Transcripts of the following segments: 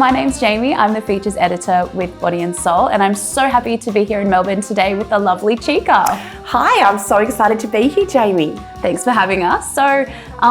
my name's Jamie. I'm the features editor with Body and Soul, and I'm so happy to be here in Melbourne today with the lovely Chica. Hi, I'm so excited to be here, Jamie. Thanks for having us. So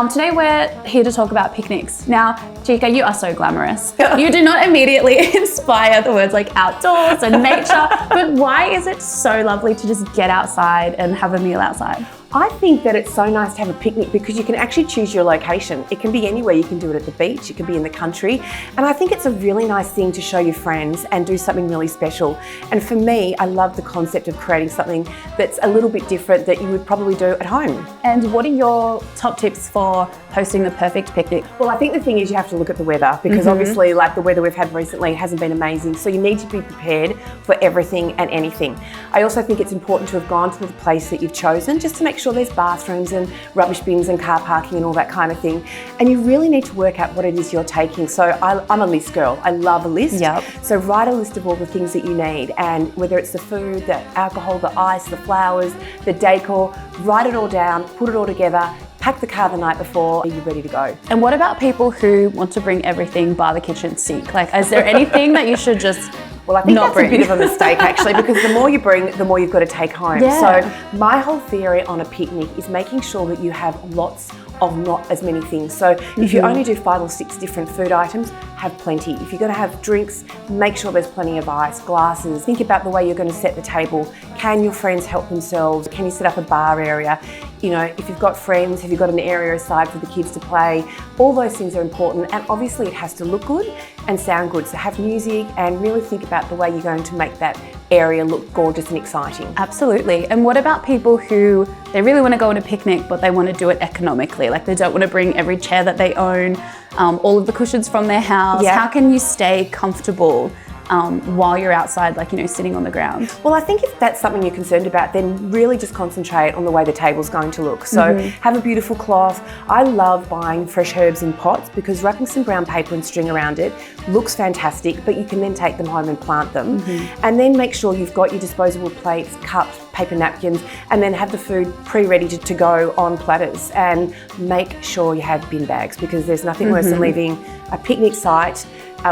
today we're here to talk about picnics. Now, Chica, you are so glamorous. You do not immediately inspire the words like outdoors and nature, but why is it so lovely to just get outside and have a meal outside? I think that it's so nice to have a picnic because you can actually choose your location. It can be anywhere. You can do it at the beach, it can be in the country. And I think it's a really nice thing to show your friends and do something really special. And for me, I love the concept of creating something that's a little bit different that you would probably do at home. And what are your top tips for hosting the perfect picnic? Well, I think the thing is you have to look at the weather because obviously like the weather we've had recently hasn't been amazing. So you need to be prepared for everything and anything. I also think it's important to have gone to the place that you've chosen just to make sure there's bathrooms and rubbish bins and car parking and all that kind of thing. And you really need to work out what it is you're taking. So I'm a list girl. I love a list. Yep. So write a list of all the things that you need, and whether it's the food, the alcohol, the ice, the flowers, the decor, write it all down, put it all together, pack the car the night before, you're ready to go. And what about people who want to bring everything bar the kitchen sink? Like, is there anything that you should just Well, I think not that's bring? a bit of a mistake actually, because the more you bring, the more you've got to take home. Yeah. So my whole theory on a picnic is making sure that you have lots of not as many things. So if you only do 5 or 6 different food items, have plenty. If you're going to have drinks, make sure there's plenty of ice, glasses. Think about the way you're going to set the table. Can your friends help themselves? Can you set up a bar area? You know, if you've got friends, have you got an area aside for the kids to play? All those things are important, and obviously it has to look good and sound good. So have music and really think about the way you're going to make that area look gorgeous and exciting. Absolutely. And what about people who they really want to go on a picnic, but they want to do it economically? Like, they don't want to bring every chair that they own, all of the cushions from their house. Yeah. How can you stay comfortable while you're outside, like, you know, sitting on the ground? Well, I think if that's something you're concerned about, then really just concentrate on the way the table's going to look. So have a beautiful cloth. I love buying fresh herbs in pots because wrapping some brown paper and string around it looks fantastic, but you can then take them home and plant them. And then make sure you've got your disposable plates, cups, paper napkins, and then have the food pre-ready to go on platters. And make sure you have bin bags, because there's nothing worse than leaving a picnic site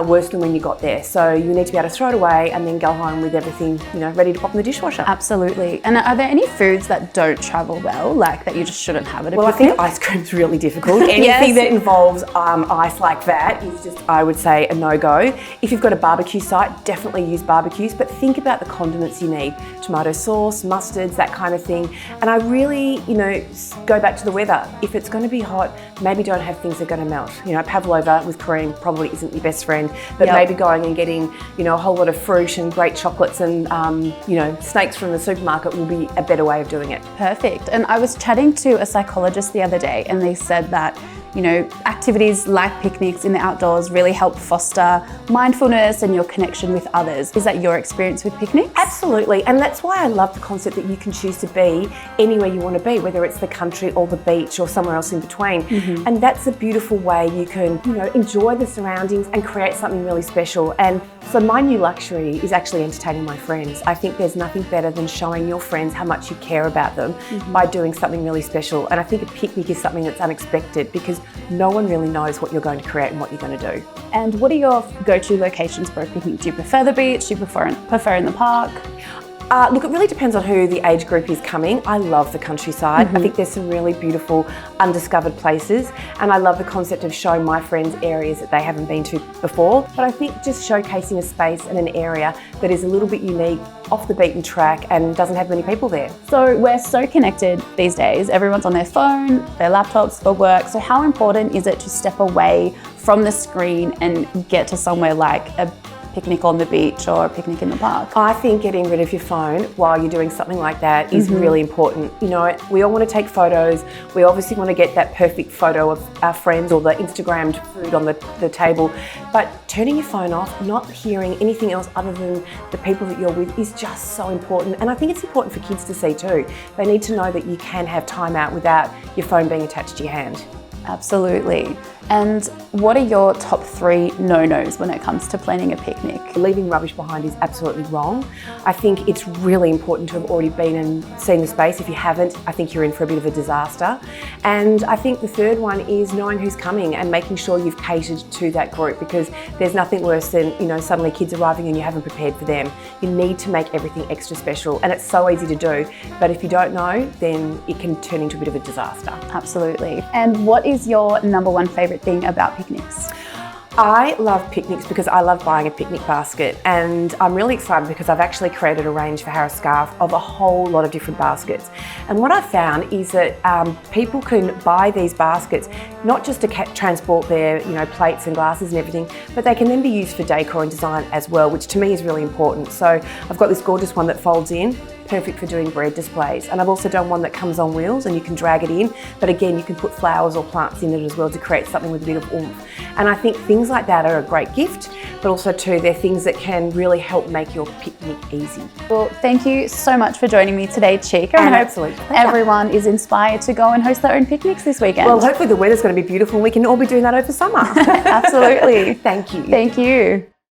worse than when you got there. So you need to be able to throw it away and then go home with everything, you know, ready to pop in the dishwasher. Absolutely. And are there any foods that don't travel well, like that you just shouldn't have at a Well, I picnic? think ice cream's really difficult. Anything that involves ice like that is just, I would say, a no-go. If you've got a barbecue site, definitely use barbecues, but think about the condiments you need. Tomato sauce, mustards, that kind of thing. And I really, you know, go back to the weather. If it's going to be hot, maybe don't have things that are going to melt. You know, pavlova with cream probably isn't your best friend, but maybe going and getting, you know, a whole lot of fruit and great chocolates and, you know, snakes from the supermarket will be a better way of doing it. Perfect. And I was chatting to a psychologist the other day, and they said that, you know, activities like picnics in the outdoors really help foster mindfulness and your connection with others. Is that your experience with picnics? Absolutely, and that's why I love the concept that you can choose to be anywhere you want to be, whether it's the country or the beach or somewhere else in between. And that's a beautiful way you can, you know, enjoy the surroundings and create something really special. And so my new luxury is actually entertaining my friends. I think there's nothing better than showing your friends how much you care about them by doing something really special. And I think a picnic is something that's unexpected because no one really knows what you're going to create and what you're going to do. And what are your go-to locations for a picnic? Do you prefer the beach? Do you prefer in the park? Look, it really depends on who the age group is coming. I love the countryside. I think there's some really beautiful undiscovered places, and I love the concept of showing my friends areas that they haven't been to before. But I think just showcasing a space and an area that is a little bit unique, off the beaten track, and doesn't have many people there. So we're so connected these days. Everyone's on their phone, their laptops for work. So how important is it to step away from the screen and get to somewhere like a picnic on the beach or a picnic in the park? I think getting rid of your phone while you're doing something like that is really important. You know, we all want to take photos. We obviously want to get that perfect photo of our friends or the Instagrammed food on the table. But turning your phone off, not hearing anything else other than the people that you're with is just so important. And I think it's important for kids to see too. They need to know that you can have time out without your phone being attached to your hand. Absolutely. And what are your top 3 no-nos when it comes to planning a picnic? Leaving rubbish behind is absolutely wrong. I think it's really important to have already been and seen the space. If you haven't, I think you're in for a bit of a disaster. And I think the third one is knowing who's coming and making sure you've catered to that group, because there's nothing worse than, suddenly kids arriving and you haven't prepared for them. You need to make everything extra special, and it's so easy to do, but if you don't know, then it can turn into a bit of a disaster. Absolutely. And what is your number 1 favourite thing about picnics? I love picnics because I love buying a picnic basket, and I'm really excited because I've actually created a range for Harris Scarfe of a whole lot of different baskets. And what I've found is that people can buy these baskets not just to transport their plates and glasses and everything, but they can then be used for decor and design as well, which to me is really important. So I've got this gorgeous one that folds in, perfect for doing bread displays. And I've also done one that comes on wheels and you can drag it in, but again, you can put flowers or plants in it as well to create something with a bit of oomph. And I think things like that are a great gift, but also too, they're things that can really help make your picnic easy. Well, thank you so much for joining me today, Chica. And I hope absolutely. everyone is inspired to go and host their own picnics this weekend. Well, hopefully the weather's going to be beautiful and we can all be doing that over summer. Absolutely. Thank you. Thank you.